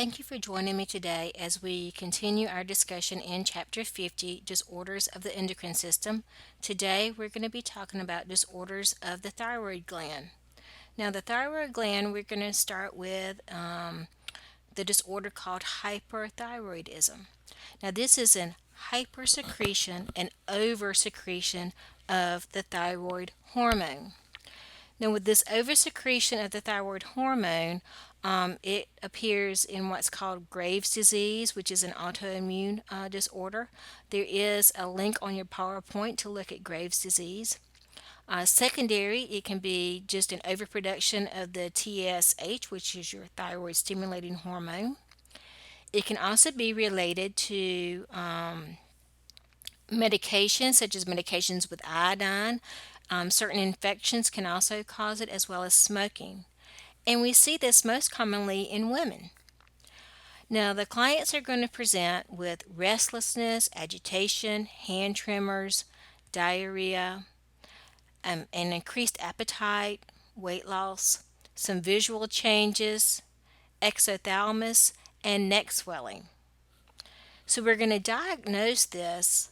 Thank you for joining me today as we continue our discussion in Chapter 50, Disorders of the Endocrine System. Today we're going to be talking about disorders of the thyroid gland. Now, the thyroid gland, we're going to start with the disorder called hyperthyroidism. Now, this is an hypersecretion and oversecretion of the thyroid hormone. Now, with this oversecretion of the thyroid hormone, it appears in what's called Graves' disease, which is an autoimmune disorder. There is a link on your PowerPoint to look at Graves' disease. Secondary, it can be just an overproduction of the TSH, which is your thyroid stimulating hormone. It can also be related to medications, such as medications with iodine. Certain infections can also cause it, as well as smoking. And we see this most commonly in women. Now, the clients are going to present with restlessness, agitation, hand tremors, diarrhea, an increased appetite, weight loss, some visual changes, exothalamus, and neck swelling. So, we're going to diagnose this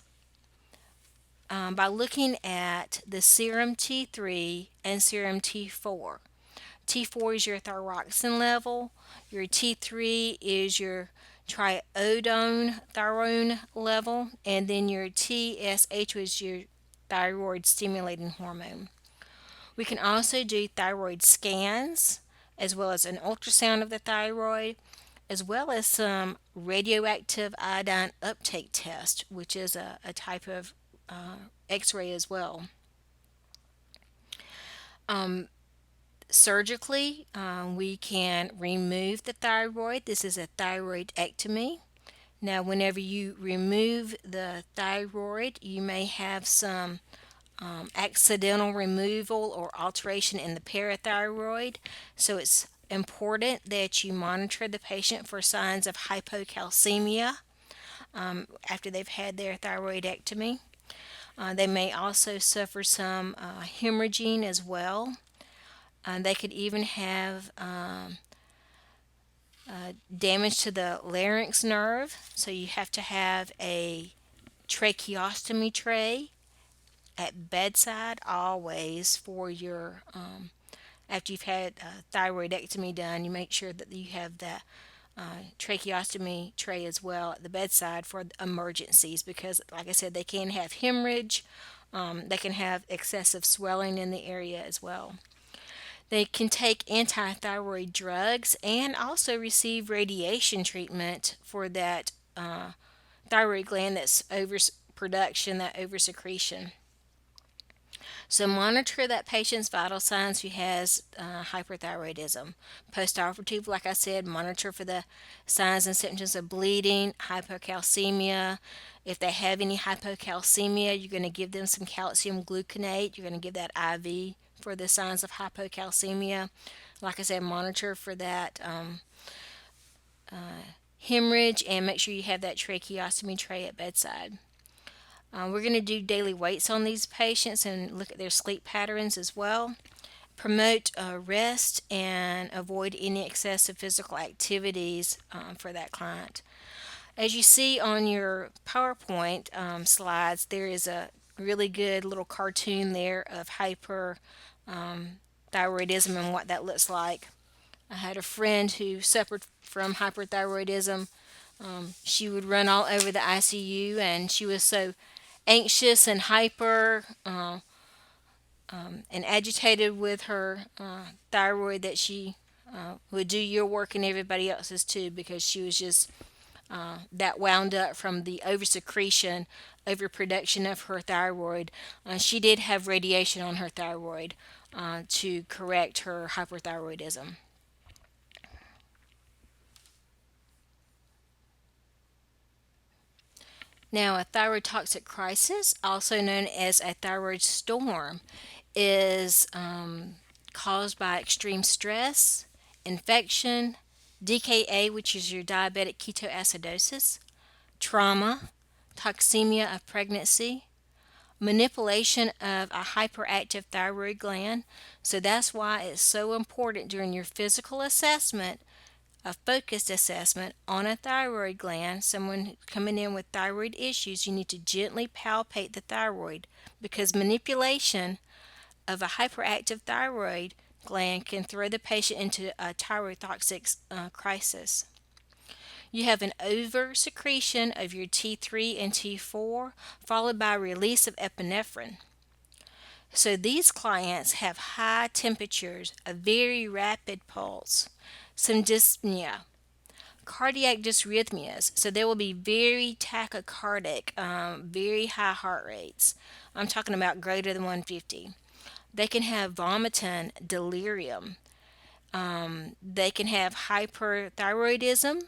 by looking at the serum T3 and serum T4. T4 is your thyroxine level, your T3 is your triiodone thyroid level, and then your TSH is your thyroid stimulating hormone. We can also do thyroid scans, as well as an ultrasound of the thyroid, as well as some radioactive iodine uptake test, which is a type of x-ray as well. Surgically, we can remove the thyroid. This is a thyroidectomy. Now, whenever you remove the thyroid, you may have some accidental removal or alteration in the parathyroid. So it's important that you monitor the patient for signs of hypocalcemia after they've had their thyroidectomy. They may also suffer some hemorrhaging as well. They could even have damage to the larynx nerve, so you have to have a tracheostomy tray at bedside always for your after you've had thyroidectomy done. You make sure that you have that tracheostomy tray as well at the bedside for emergencies, because like I said, they can have hemorrhage. They can have excessive swelling in the area as well. They can take anti-thyroid drugs and also receive radiation treatment for that thyroid gland that's overproduction, that oversecretion. So monitor that patient's vital signs who has hyperthyroidism. Postoperative, like I said, monitor for the signs and symptoms of bleeding, hypocalcemia. If they have any hypocalcemia, you're going to give them some calcium gluconate. You're going to give that IV for the signs of hypocalcemia. Like I said, monitor for that hemorrhage, and make sure you have that tracheostomy tray at bedside. We're going to do daily weights on these patients and look at their sleep patterns as well. Promote rest and avoid any excessive physical activities for that client. As you see on your PowerPoint slides, there is a really good little cartoon there of hyperthyroidism and what that looks like. I had a friend who suffered from hyperthyroidism. She would run all over the ICU, and she was so anxious and hyper and agitated with her thyroid that she would do your work and everybody else's too, because she was just that wound up from the oversecretion, overproduction of her thyroid. She did have radiation on her thyroid to correct her hyperthyroidism. Now, a thyrotoxic crisis, also known as a thyroid storm, is caused by extreme stress, infection, DKA, which is your diabetic ketoacidosis, trauma, toxemia of pregnancy, manipulation of a hyperactive thyroid gland. So that's why it's so important during your physical assessment a focused assessment on a thyroid gland. Someone coming in with thyroid issues, you need to gently palpate the thyroid because manipulation of a hyperactive thyroid gland can throw the patient into a thyrotoxic crisis. You have an over secretion of your T3 and T4, followed by release of epinephrine. So these clients have high temperatures, a very rapid pulse, some dyspnea, cardiac dysrhythmias. So they will be very tachycardic, very high heart rates. I'm talking about greater than 150. They can have vomiting, delirium. They can have hyperthyroidism,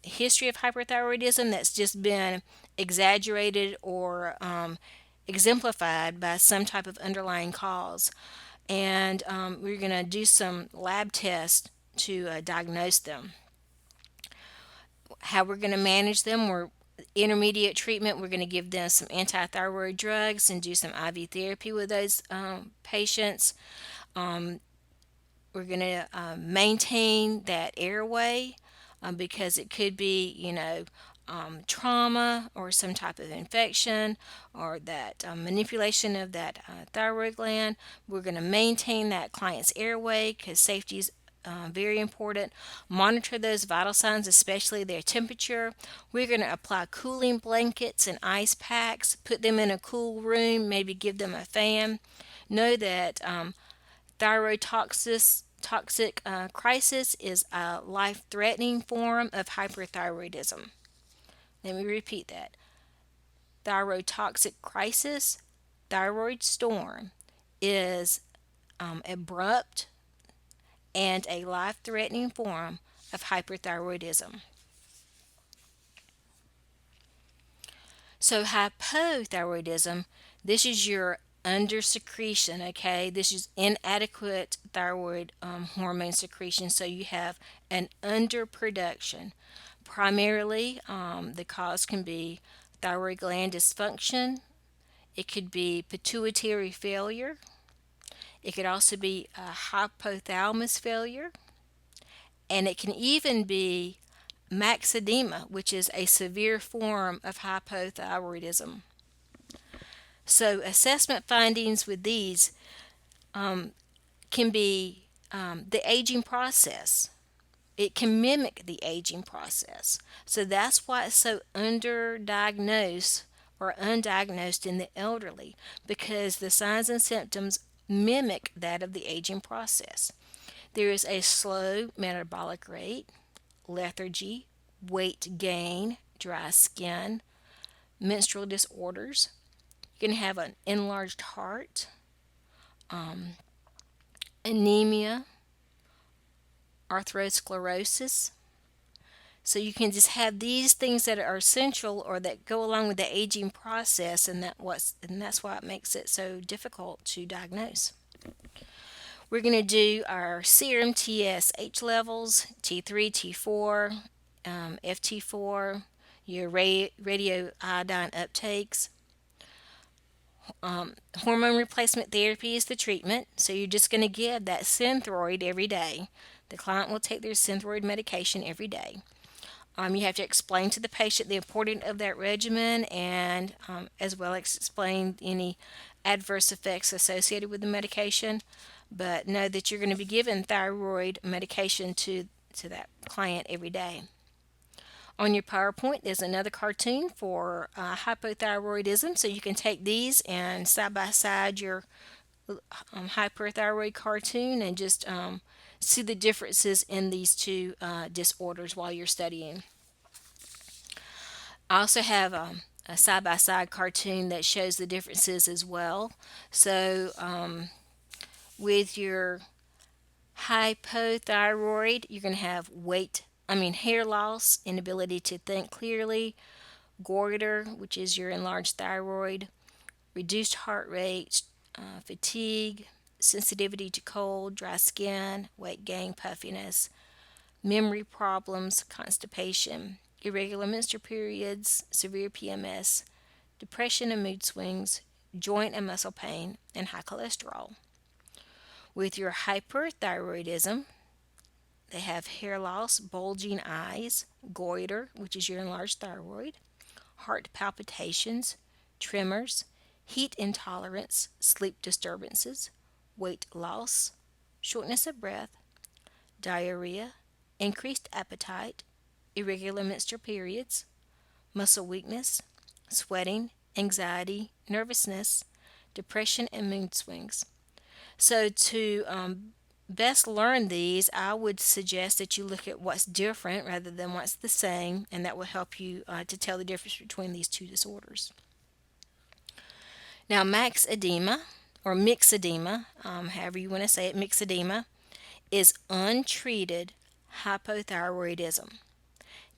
history of hyperthyroidism that's just been exaggerated or exemplified by some type of underlying cause. And we're going to do some lab tests to diagnose them. How we're going to manage them, we're intermediate treatment. We're going to give them some anti-thyroid drugs and do some IV therapy with those patients. We're going to maintain that airway because it could be, trauma or some type of infection or that manipulation of that thyroid gland. We're going to maintain that client's airway because safety is very important. Monitor those vital signs, especially their temperature. We're going to apply cooling blankets and ice packs, put them in a cool room, maybe give them a fan. Know that Thyrotoxic crisis is a life threatening form of hyperthyroidism. Let me repeat that. Thyrotoxic crisis, thyroid storm, is abrupt and a life threatening form of hyperthyroidism. So, hypothyroidism, this is your under secretion, okay? This is inadequate thyroid hormone secretion, so you have an underproduction. Primarily, the cause can be thyroid gland dysfunction, it could be pituitary failure, it could also be a hypothalamus failure, and it can even be maxedema, which is a severe form of hypothyroidism. So, assessment findings with these can be the aging process. It can mimic the aging process. So, that's why it's so underdiagnosed or undiagnosed in the elderly because the signs and symptoms mimic that of the aging process. There is a slow metabolic rate, lethargy, weight gain, dry skin, menstrual disorders. You can have an enlarged heart, anemia, atherosclerosis. So you can just have these things that are essential or that go along with the aging process, and that's why it makes it so difficult to diagnose. We're going to do our serum TSH levels, T3, T4, FT4, your radioiodine uptakes. Hormone replacement therapy is the treatment, so you're just going to give that Synthroid every day. The client will take their Synthroid medication every day. You have to explain to the patient the importance of that regimen and as well as explain any adverse effects associated with the medication. But know that you're going to be giving thyroid medication to that client every day. On your PowerPoint, there's another cartoon for hypothyroidism, so you can take these and side by side your hyperthyroid cartoon and just see the differences in these two disorders while you're studying. I also have a side by side cartoon that shows the differences as well. So, with your hypothyroid, you're going to have hair loss, inability to think clearly, goiter, which is your enlarged thyroid, reduced heart rate, fatigue, sensitivity to cold, dry skin, weight gain, puffiness, memory problems, constipation, irregular menstrual periods, severe PMS, depression and mood swings, joint and muscle pain, and high cholesterol. With your hyperthyroidism, They have hair loss, bulging eyes, goiter, which is your enlarged thyroid, heart palpitations, tremors, heat intolerance, sleep disturbances, weight loss, shortness of breath, diarrhea, increased appetite, irregular menstrual periods, muscle weakness, sweating, anxiety, nervousness, depression, and mood swings. So, to best learn these, I would suggest that you look at what's different rather than what's the same, and that will help you to tell the difference between these two disorders. Now, max edema or myxedema, however you want to say it, myxedema, is untreated hypothyroidism.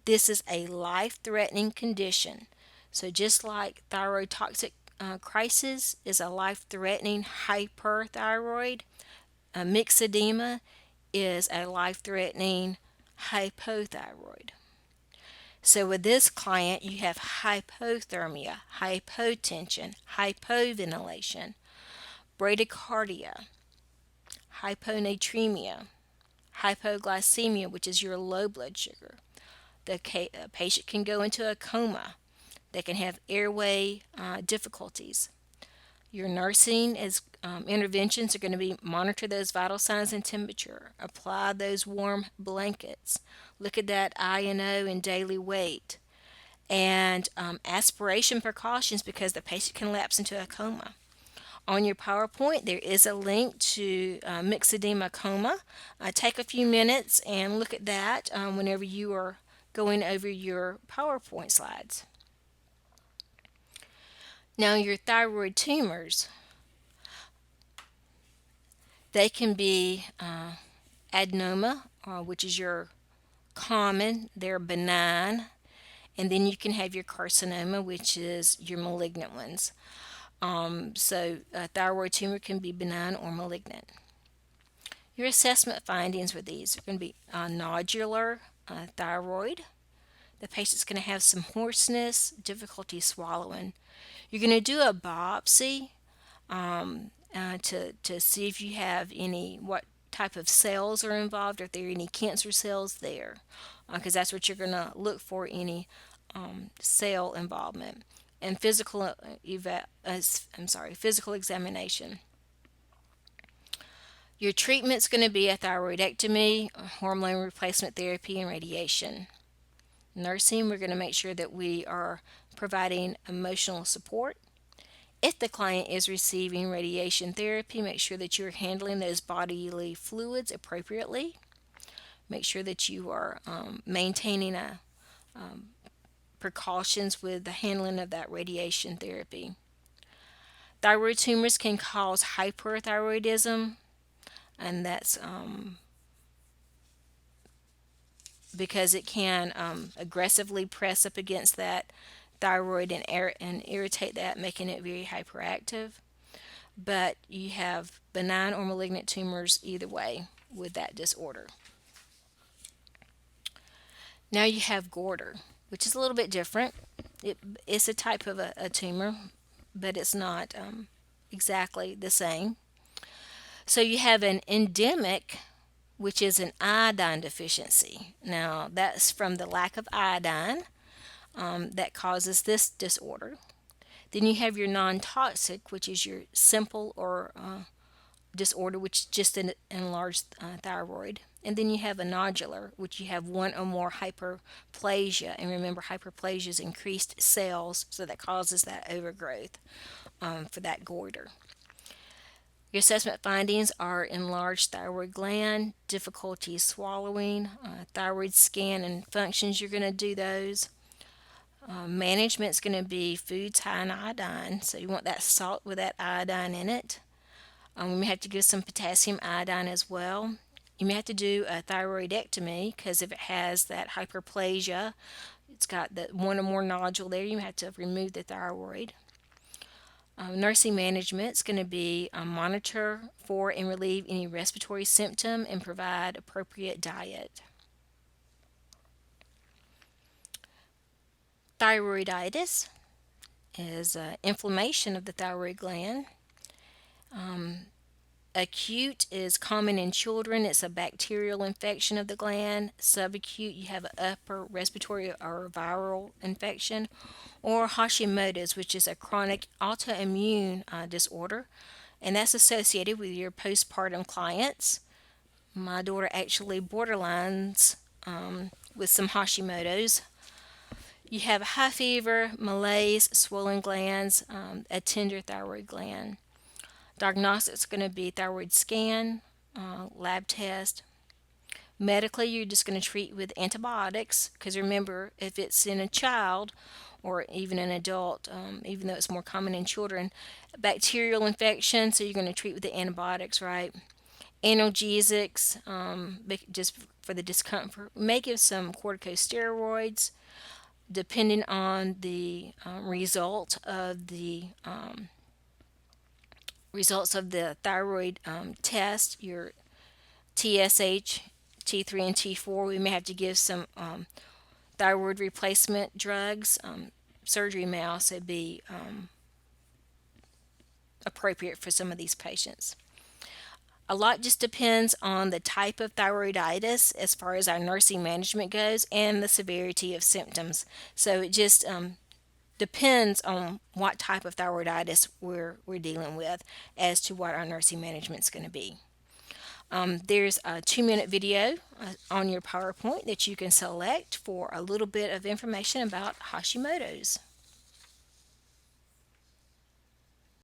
This is a life threatening condition. So, just like thyrotoxic crisis is a life threatening hyperthyroid, myxedema is a life threatening hypothyroid. So, with this client, you have hypothermia, hypotension, hypoventilation, bradycardia, hyponatremia, hypoglycemia, which is your low blood sugar. The patient can go into a coma. They can have airway difficulties. Your nursing is interventions are going to be monitor those vital signs and temperature, apply those warm blankets, look at that INO and daily weight, and aspiration precautions because the patient can lapse into a coma. On your PowerPoint, there is a link to myxedema coma. Take a few minutes and look at that whenever you are going over your PowerPoint slides. Now, your thyroid tumors, they can be adenoma, which is your common, they're benign, and then you can have your carcinoma, which is your malignant ones. So a thyroid tumor can be benign or malignant. Your assessment findings with these are going to be nodular thyroid. The patient's going to have some hoarseness, difficulty swallowing. You're going to do a biopsy to see if you have what type of cells are involved, or if there are any cancer cells there, because that's what you're going to look for, any cell involvement. And physical examination. Your treatment's going to be a thyroidectomy, hormone replacement therapy, and radiation. Nursing, we're going to make sure that we are providing emotional support. If the client is receiving radiation therapy, make sure that you're handling those bodily fluids appropriately. Make sure that you are maintaining precautions with the handling of that radiation therapy. Thyroid tumors can cause hyperthyroidism, and that's because it can aggressively press up against that thyroid and irritate that, making it very hyperactive. But you have benign or malignant tumors either way with that disorder. Now you have goiter, which is a little bit different. It's a type of a tumor, but it's not exactly the same. So you have an endemic, which is an iodine deficiency. Now that's from the lack of iodine that causes this disorder. Then you have your non-toxic, which is your simple or disorder, which is just an enlarged thyroid. And then you have a nodular, which you have one or more hyperplasia. And remember, hyperplasia is increased cells, so that causes that overgrowth for that goiter. Your assessment findings are enlarged thyroid gland, difficulty swallowing, thyroid scan and functions. You're going to do those. Management's going to be foods high in iodine, so you want that salt with that iodine in it. We may have to give some potassium iodine as well. You may have to do a thyroidectomy because if it has that hyperplasia, it's got that one or more nodule there, you may have to remove the thyroid. Nursing management is going to be monitor for and relieve any respiratory symptom and provide appropriate diet. Thyroiditis is inflammation of the thyroid gland. Acute is common in children. It's a bacterial infection of the gland. Subacute, you have an upper respiratory or viral infection. Or Hashimoto's, which is a chronic autoimmune disorder, and that's associated with your postpartum clients. My daughter actually borderlines with some Hashimoto's. You have high fever, malaise, swollen glands, a tender thyroid gland. Diagnostics are going to be thyroid scan, lab test. Medically, you're just going to treat with antibiotics because remember, if it's in a child or even an adult, even though it's more common in children, bacterial infection, so you're going to treat with the antibiotics, right? Analgesics, just for the discomfort. We may give some corticosteroids depending on the results of the thyroid test, your TSH, T3, and T4. We may have to give some thyroid replacement drugs. Surgery may also be appropriate for some of these patients. A lot just depends on the type of thyroiditis as far as our nursing management goes and the severity of symptoms. So it just depends on what type of thyroiditis we're dealing with as to what our nursing management is going to be. There's a 2-minute video on your PowerPoint that you can select for a little bit of information about Hashimoto's.